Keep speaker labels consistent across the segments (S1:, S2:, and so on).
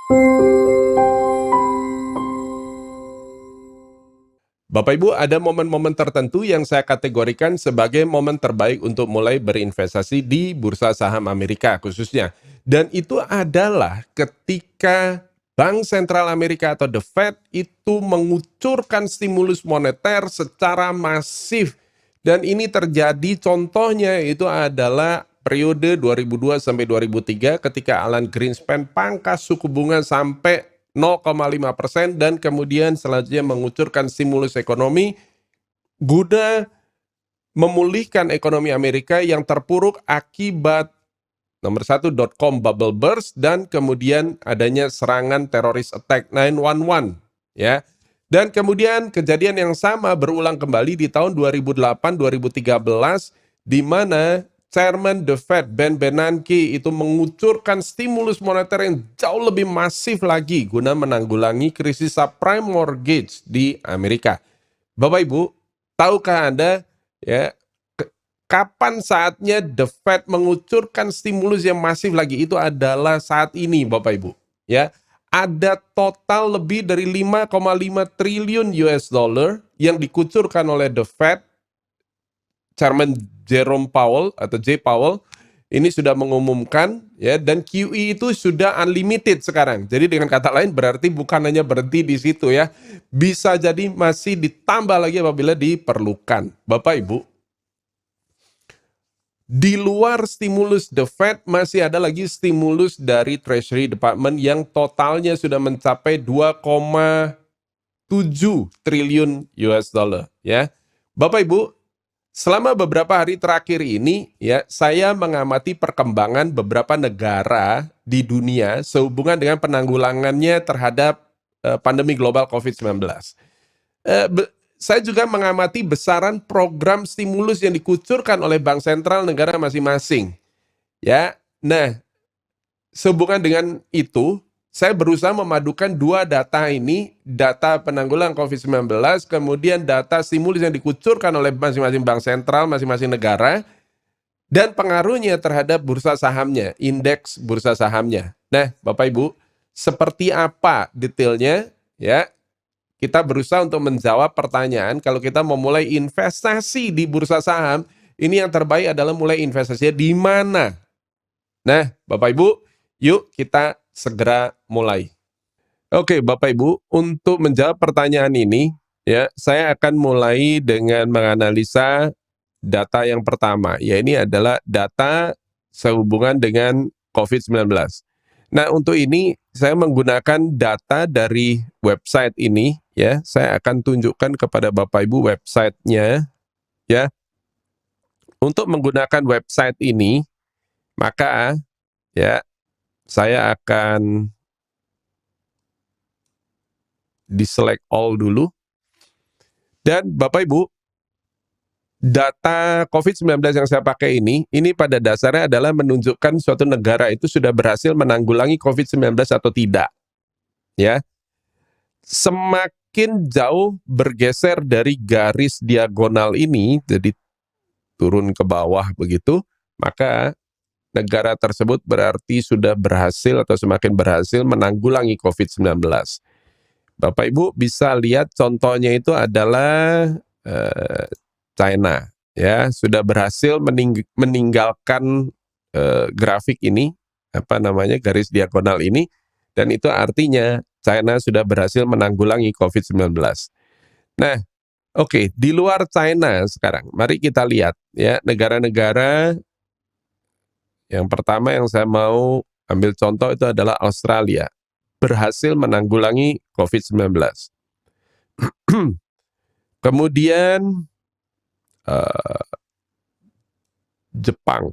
S1: Bapak Ibu, ada momen-momen tertentu yang saya kategorikan sebagai momen terbaik untuk mulai berinvestasi di bursa saham Amerika khususnya. Dan itu adalah ketika Bank Sentral Amerika atau The Fed itu mengucurkan stimulus moneter secara masif. Dan ini terjadi contohnya itu adalah periode 2002 sampai 2003 ketika Alan Greenspan pangkas suku bunga sampai 0,5% dan kemudian selanjutnya mengucurkan stimulus ekonomi guna memulihkan ekonomi Amerika yang terpuruk akibat nomor satu .com bubble burst dan kemudian adanya serangan teroris attack 911 ya. Dan kemudian kejadian yang sama berulang kembali di tahun 2008-2013 di mana Chairman The Fed Ben Bernanke itu mengucurkan stimulus moneter yang jauh lebih masif lagi guna menanggulangi krisis subprime mortgage di Amerika. Bapak Ibu, tahukah Anda ya kapan saatnya The Fed mengucurkan stimulus yang masif lagi? Itu adalah saat ini Bapak Ibu. Ya, ada total lebih dari 5,5 triliun US dollar yang dikucurkan oleh The Fed. Chairman Jerome Powell atau J. Powell ini sudah mengumumkan ya, dan QE itu sudah unlimited sekarang. Jadi dengan kata lain berarti bukan hanya berhenti di situ ya. Bisa jadi masih ditambah lagi apabila diperlukan. Bapak Ibu, di luar stimulus The Fed masih ada lagi stimulus dari Treasury Department yang totalnya sudah mencapai 2,7 triliun US dollar ya. Bapak Ibu, selama beberapa hari terakhir ini ya, saya mengamati perkembangan beberapa negara di dunia sehubungan dengan penanggulangannya terhadap pandemi global COVID-19. Saya juga mengamati besaran program stimulus yang dikucurkan oleh bank sentral negara masing-masing. Ya. Nah, sehubungan dengan itu, saya berusaha memadukan dua data ini, data penanggulangan COVID-19, kemudian data stimulus yang dikucurkan oleh masing-masing bank sentral, masing-masing negara, dan pengaruhnya terhadap bursa sahamnya, indeks bursa sahamnya. Nah, Bapak Ibu, seperti apa detailnya? Ya, kita berusaha untuk menjawab pertanyaan kalau kita mau mulai investasi di bursa saham, ini yang terbaik adalah mulai investasinya di mana? Nah, Bapak Ibu, yuk kita segera mulai. Oke, Bapak Ibu, untuk menjawab pertanyaan ini, ya, saya akan mulai dengan menganalisa data yang pertama, ya ini adalah data sehubungan dengan COVID-19. Nah, untuk ini saya menggunakan data dari website ini, ya, saya akan tunjukkan kepada Bapak Ibu websitenya, ya. Untuk menggunakan website ini, maka ya saya akan di-select all dulu. Dan Bapak Ibu, data COVID-19 yang saya pakai ini pada dasarnya adalah menunjukkan suatu negara itu sudah berhasil menanggulangi COVID-19 atau tidak. Ya, semakin jauh bergeser dari garis diagonal ini, jadi turun ke bawah begitu, maka negara tersebut berarti sudah berhasil atau semakin berhasil menanggulangi COVID-19. Bapak Ibu bisa lihat contohnya itu adalah China, ya sudah berhasil meninggalkan grafik ini, apa namanya, garis diagonal ini, dan itu artinya China sudah berhasil menanggulangi COVID-19. Nah, oke, di luar China sekarang, mari kita lihat ya negara-negara. Yang pertama yang saya mau ambil contoh itu adalah Australia, berhasil menanggulangi COVID-19. Kemudian Jepang,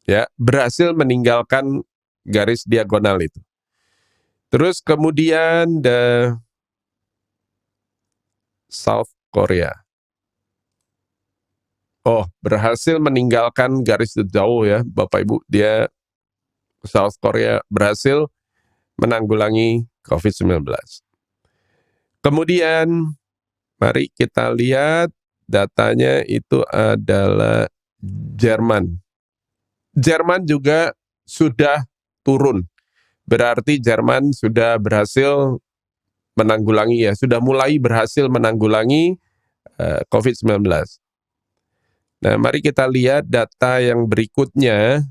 S1: ya berhasil meninggalkan garis diagonal itu. Terus kemudian South Korea, berhasil meninggalkan garis jauh ya Bapak Ibu, dia South Korea berhasil menanggulangi COVID-19. Kemudian mari kita lihat datanya itu adalah Jerman. Jerman juga sudah turun. berarti Jerman sudah berhasil menanggulangi ya, sudah mulai berhasil menanggulangi COVID-19. Nah, mari kita lihat data yang berikutnya.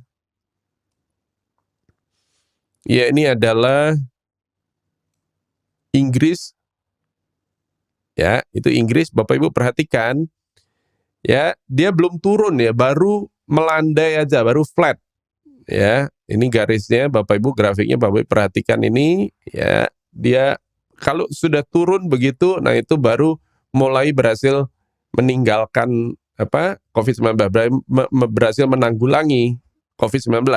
S1: Ya, ini adalah Inggris. Ya, itu Inggris, Bapak Ibu perhatikan. Ya, dia belum turun ya, baru melandai aja, baru flat. Ya, ini garisnya Bapak Ibu, grafiknya Bapak Ibu perhatikan ini, ya, dia kalau sudah turun begitu, nah itu baru mulai berhasil meninggalkan COVID-19, berhasil menanggulangi COVID-19.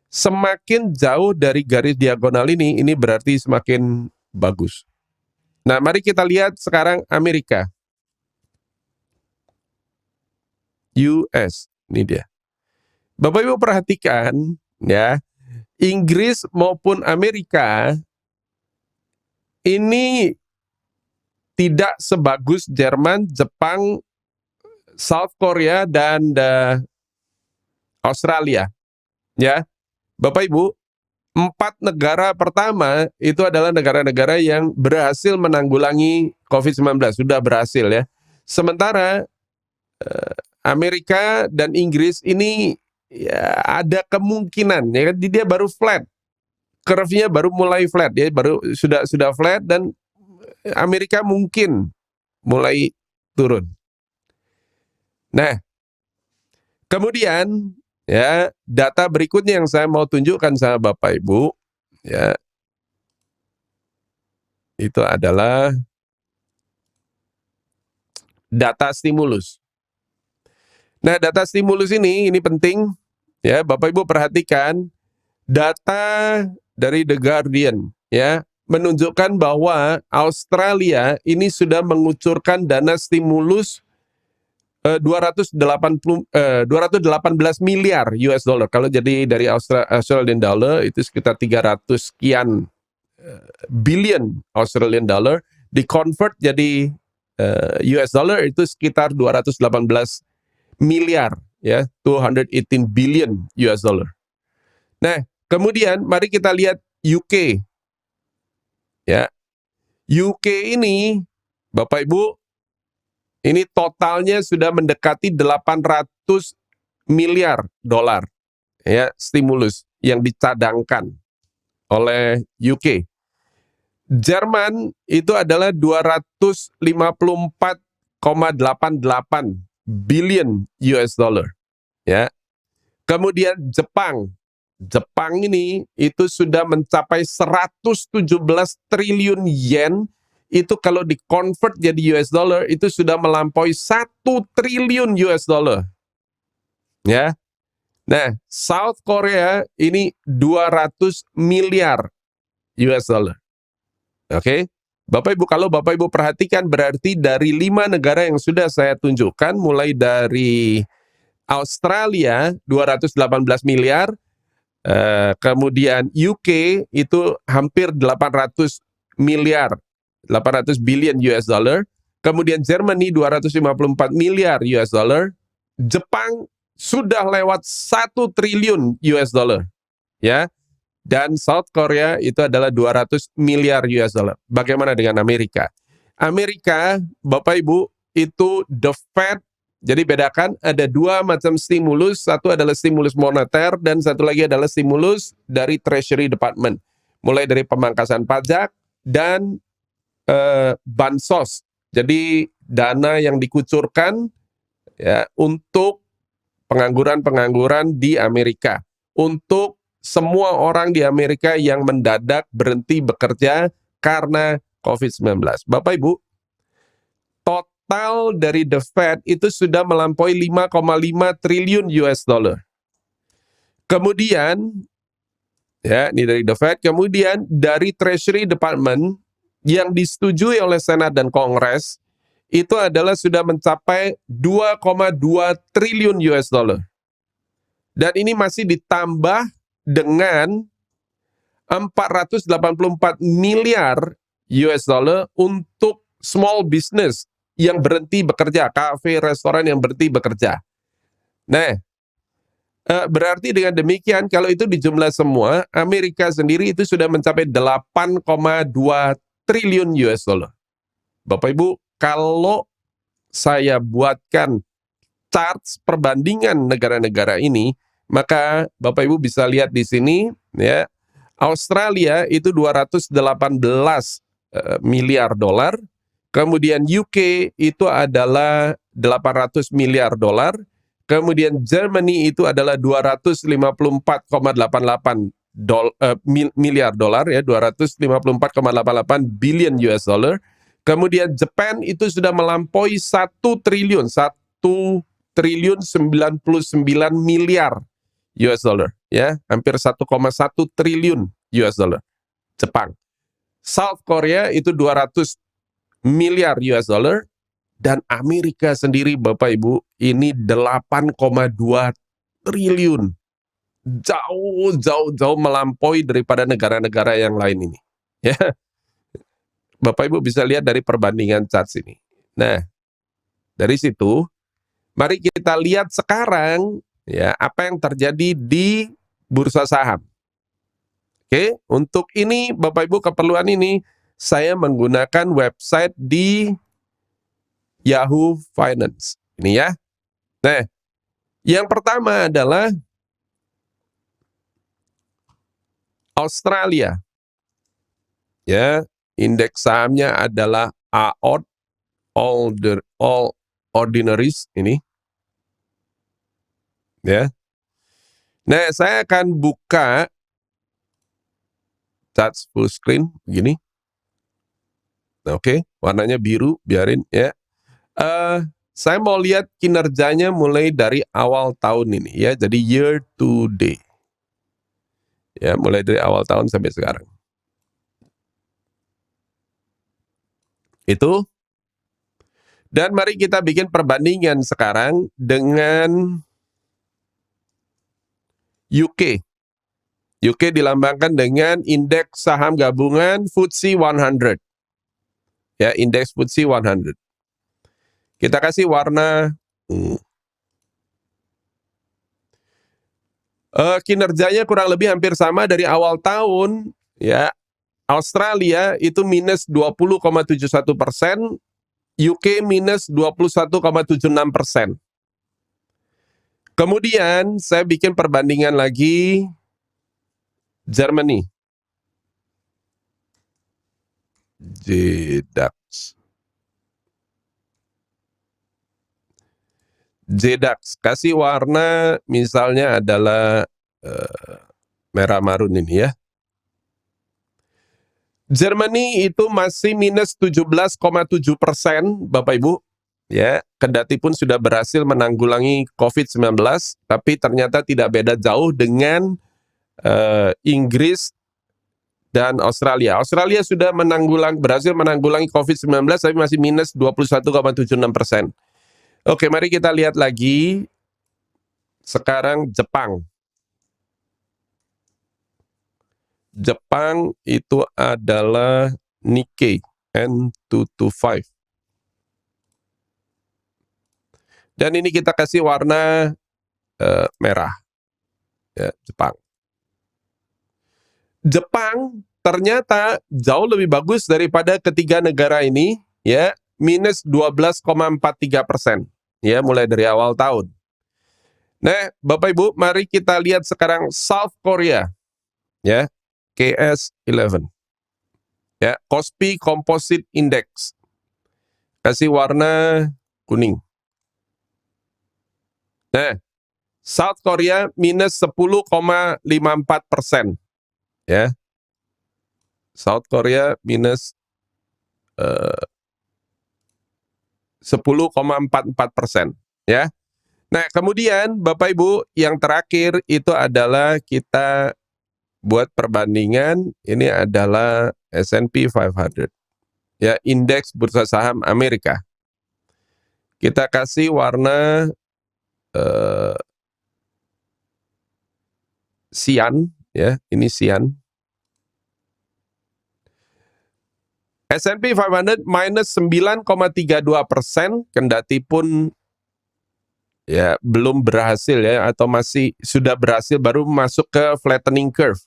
S1: Semakin jauh dari garis diagonal ini berarti semakin bagus. Nah, mari kita lihat sekarang Amerika. US, ini dia. Bapak Ibu perhatikan, ya, Inggris maupun Amerika ini tidak sebagus Jerman, Jepang, South Korea, dan Australia. Ya, Bapak Ibu, 4 negara pertama itu adalah negara-negara yang berhasil menanggulangi COVID-19, sudah berhasil ya. Sementara Amerika dan Inggris ini ya ada kemungkinan ya kan, dia baru flat, curve-nya baru mulai flat ya, baru sudah flat, dan Amerika mungkin mulai turun. Nah, kemudian ya data berikutnya yang saya mau tunjukkan sama Bapak Ibu ya, itu adalah data stimulus. Nah, data stimulus ini penting ya, Bapak Ibu perhatikan data dari The Guardian ya, menunjukkan bahwa Australia ini sudah mengucurkan dana stimulus 218 miliar US dollar. Kalau jadi dari Australian dollar itu sekitar 300 sekian billion Australian dollar, di-convert jadi US dollar itu sekitar 218 miliar ya, 218 billion US dollar. Nah, kemudian mari kita lihat UK. Ya. UK ini Bapak Ibu, ini totalnya sudah mendekati 800 miliar dolar ya, stimulus yang dicadangkan oleh UK. Jerman itu adalah 254,88 billion US dollar ya. Kemudian Jepang ini itu sudah mencapai 117 triliun yen. Itu kalau di-convert jadi US dollar itu sudah melampaui 1 triliun US dollar. Ya. Nah, South Korea ini 200 miliar US dollar. Oke. Bapak Ibu, kalau Bapak Ibu perhatikan berarti dari 5 negara yang sudah saya tunjukkan, mulai dari Australia 218 miliar, kemudian UK itu hampir 800 miliar, 800 billion US dollar, kemudian Germany 254 miliar US dollar, Jepang sudah lewat 1 triliun US dollar ya, dan South Korea itu adalah 200 miliar US dollar. Bagaimana dengan Amerika? Amerika, Bapak Ibu, itu the Fed. Jadi bedakan, ada 2 macam stimulus, satu adalah stimulus moneter dan satu lagi adalah stimulus dari Treasury Department. Mulai dari pemangkasan pajak dan bansos. Jadi dana yang dikucurkan ya untuk pengangguran-pengangguran di Amerika. Untuk semua orang di Amerika yang mendadak berhenti bekerja karena COVID-19. Bapak Ibu, total dari The Fed itu sudah melampaui 5,5 triliun US dollar. Kemudian, ya ini dari The Fed, kemudian dari Treasury Department yang disetujui oleh Senat dan Kongres, itu adalah sudah mencapai 2,2 triliun US dollar. Dan ini masih ditambah dengan 484 miliar US dollar untuk small business yang berhenti bekerja, kafe, restoran yang berhenti bekerja. Nah, Berarti dengan demikian kalau itu dijumlah semua, Amerika sendiri itu sudah mencapai 8,2 triliun US dollar. Bapak Ibu, kalau saya buatkan charts perbandingan negara-negara ini, maka Bapak Ibu bisa lihat di sini ya. Australia itu 218 miliar dolar, kemudian UK itu adalah 800 miliar dolar, kemudian Germany itu adalah 254,88 miliar dolar ya, 254,88 billion US dollar. Kemudian Jepang itu sudah melampaui 1 triliun, 1 triliun 99 miliar US dollar ya, hampir 1,1 triliun US dollar. Jepang. South Korea itu 200 miliar US dollar, dan Amerika sendiri Bapak Ibu ini 8,2 triliun. Jauh melampaui daripada negara-negara yang lain ini. Ya. Bapak Ibu bisa lihat dari perbandingan charts ini. Nah, dari situ mari kita lihat sekarang ya apa yang terjadi di bursa saham. Oke, untuk ini Bapak Ibu keperluan ini saya menggunakan website di Yahoo Finance. Ini ya. Nah, yang pertama adalah Australia. Ya, indeks sahamnya adalah AOD, All Ordinaries ini. Ya. Nah, saya akan buka charts full screen begini. Oke, warnanya biru, biarin ya. Saya mau lihat kinerjanya mulai dari awal tahun ini ya, jadi year to date. Ya, mulai dari awal tahun sampai sekarang. Itu. Dan mari kita bikin perbandingan sekarang dengan UK. UK dilambangkan dengan indeks saham gabungan FTSE 100. Ya, indeks FTSE 100. Kita kasih warna kinerjanya kurang lebih hampir sama dari awal tahun ya. Australia itu minus 20,71%, UK minus 21,76%. Kemudian saya bikin perbandingan lagi Germany. JDAX. Kasih warna misalnya adalah merah marun ini ya. Germany itu masih minus 17,7% Bapak Ibu. Ya, kendati pun sudah berhasil menanggulangi COVID-19, tapi ternyata tidak beda jauh dengan Inggris dan Australia. Australia sudah berhasil menanggulangi COVID-19, tapi masih minus 21,76%. Oke, mari kita lihat lagi sekarang Jepang. Jepang itu adalah Nikkei N225. Dan ini kita kasih warna merah. Ya, Jepang. Jepang ternyata jauh lebih bagus daripada ketiga negara ini, ya, minus 12,43%, ya, mulai dari awal tahun. Nah, Bapak Ibu, mari kita lihat sekarang South Korea, ya, KS11, ya, Kospi Composite Index, kasih warna kuning. Nah, South Korea minus 10,54%, ya, South Korea minus 10,44%, ya. Nah, kemudian Bapak Ibu, yang terakhir itu adalah kita buat perbandingan, ini adalah S&P 500. Ya, indeks bursa saham Amerika. Kita kasih warna cyan, ya, ini cyan. S&P 500 minus 9,32%, kendati pun ya belum berhasil ya, atau masih sudah berhasil baru masuk ke flattening curve,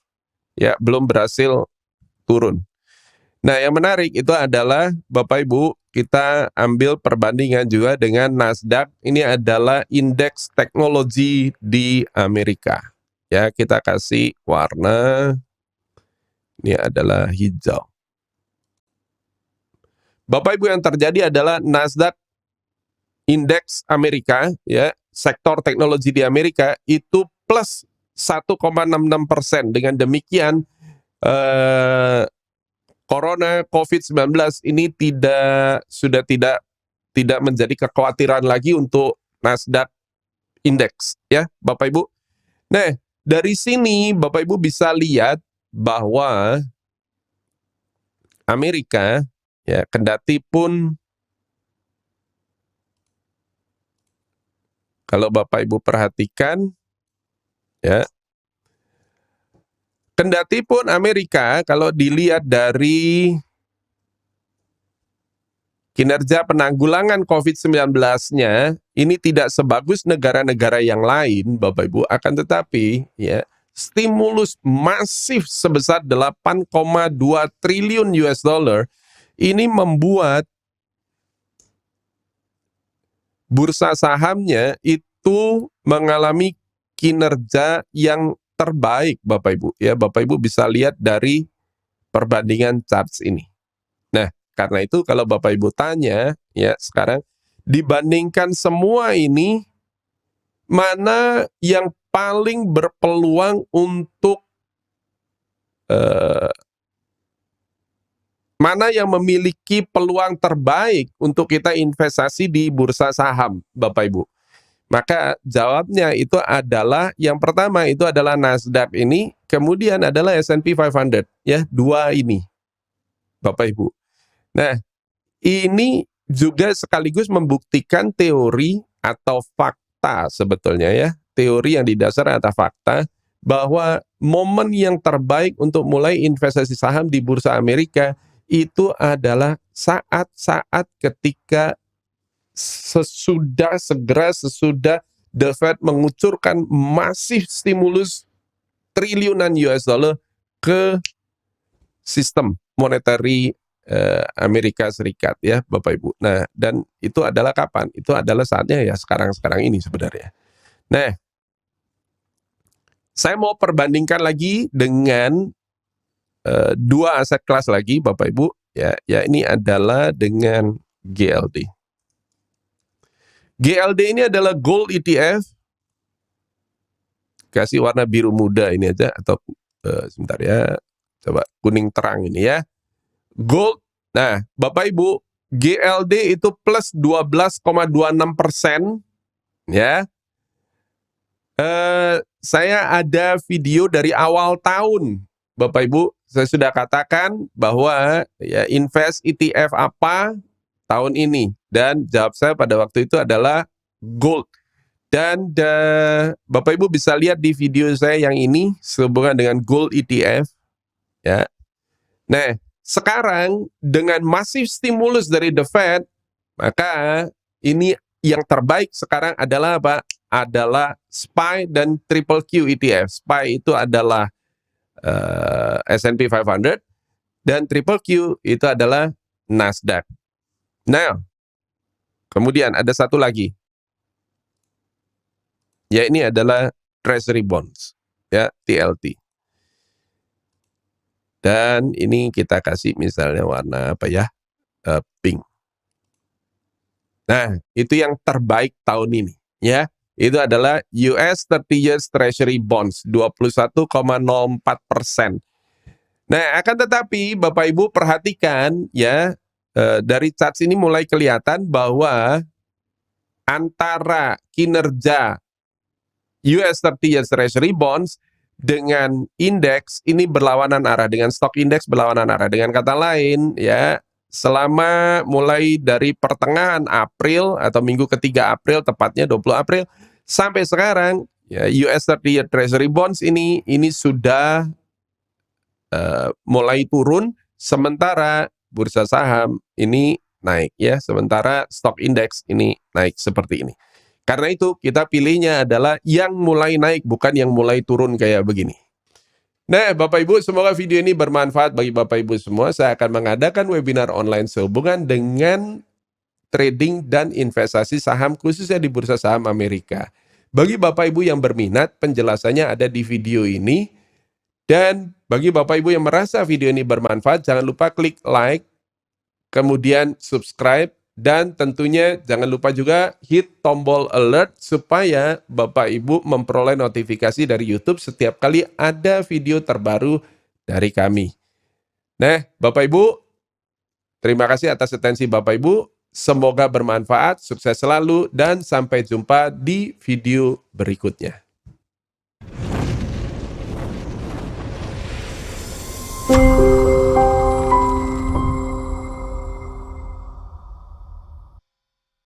S1: ya belum berhasil turun. Nah, yang menarik itu adalah Bapak Ibu, kita ambil perbandingan juga dengan Nasdaq. Ini adalah indeks teknologi di Amerika. Ya, kita kasih warna, ini adalah hijau. Bapak Ibu, yang terjadi adalah Nasdaq indeks Amerika, ya, sektor teknologi di Amerika itu plus 1,66%. Dengan demikian Corona COVID-19 ini sudah tidak menjadi kekhawatiran lagi untuk Nasdaq Index, ya Bapak Ibu. Nah, dari sini Bapak Ibu bisa lihat bahwa Amerika, ya, kendati pun kalau Bapak Ibu perhatikan, ya, kendati pun Amerika kalau dilihat dari kinerja penanggulangan COVID-19-nya ini tidak sebagus negara-negara yang lain, Bapak Ibu, akan tetapi ya stimulus masif sebesar 8,2 triliun US dollar ini membuat bursa sahamnya itu mengalami kinerja yang terbaik, Bapak Ibu. Ya, Bapak Ibu bisa lihat dari perbandingan charts ini. Nah, karena itu kalau Bapak Ibu tanya, ya sekarang dibandingkan semua ini, mana yang paling berpeluang untuk mana yang memiliki peluang terbaik untuk kita investasi di bursa saham, Bapak Ibu? Maka jawabnya itu adalah yang pertama itu adalah Nasdaq ini, kemudian adalah S&P 500, ya, dua ini, Bapak Ibu. Nah, ini juga sekaligus membuktikan teori atau fakta sebetulnya, ya. Teori yang didasarkan atas fakta bahwa momen yang terbaik untuk mulai investasi saham di bursa Amerika itu adalah saat-saat ketika sesudah The Fed mengucurkan masif stimulus triliunan US dollar ke sistem monetary Amerika Serikat, ya Bapak Ibu. Nah, dan itu adalah kapan? Itu adalah saatnya ya sekarang ini sebenarnya. Nah, saya mau perbandingkan lagi dengan dua aset kelas lagi, Bapak Ibu. Ya ini adalah dengan GLD. GLD ini adalah Gold ETF. Kasih warna biru muda ini aja, atau sebentar ya, coba kuning terang ini ya. Gold. Nah, Bapak Ibu, GLD itu plus 12,26%, ya. Saya ada video dari awal tahun, Bapak Ibu. Saya sudah katakan bahwa ya invest ETF apa tahun ini, dan jawab saya pada waktu itu adalah gold. Dan Bapak Ibu bisa lihat di video saya yang ini sehubungan dengan gold ETF, ya. Nah, sekarang dengan masif stimulus dari The Fed, maka ini yang terbaik sekarang adalah apa? Adalah SPY dan Triple Q ETF. SPY itu adalah S&P 500 dan Triple Q itu adalah Nasdaq. Nah, kemudian ada satu lagi. Ya, ini adalah Treasury Bonds, ya, TLT. Dan ini kita kasih misalnya warna apa ya? Pink. Nah, itu yang terbaik tahun ini, ya. Itu adalah US 30 Years Treasury Bonds 21,04%. Nah, akan tetapi Bapak Ibu perhatikan ya, dari charts ini mulai kelihatan bahwa antara kinerja US 30 Years Treasury Bonds dengan indeks ini berlawanan arah, dengan stock indeks berlawanan arah. Dengan kata lain, ya, selama mulai dari pertengahan April atau minggu ketiga April, tepatnya 20 April, sampai sekarang, ya, US 30 Year Treasury Bonds ini sudah mulai turun, sementara bursa saham ini naik, ya, sementara stock indeks ini naik seperti ini. Karena itu kita pilihnya adalah yang mulai naik, bukan yang mulai turun kayak begini. Nah, Bapak Ibu, semoga video ini bermanfaat bagi Bapak Ibu semua. Saya akan mengadakan webinar online sehubungan dengan trading dan investasi saham khususnya di bursa saham Amerika. Bagi Bapak Ibu yang berminat, penjelasannya ada di video ini. Dan bagi Bapak Ibu yang merasa video ini bermanfaat, jangan lupa klik like, kemudian subscribe, dan tentunya jangan lupa juga hit tombol alert supaya Bapak Ibu memperoleh notifikasi dari YouTube setiap kali ada video terbaru dari kami. Nah, Bapak Ibu, terima kasih atas atensi Bapak Ibu. Semoga bermanfaat, sukses selalu, dan sampai jumpa di video berikutnya.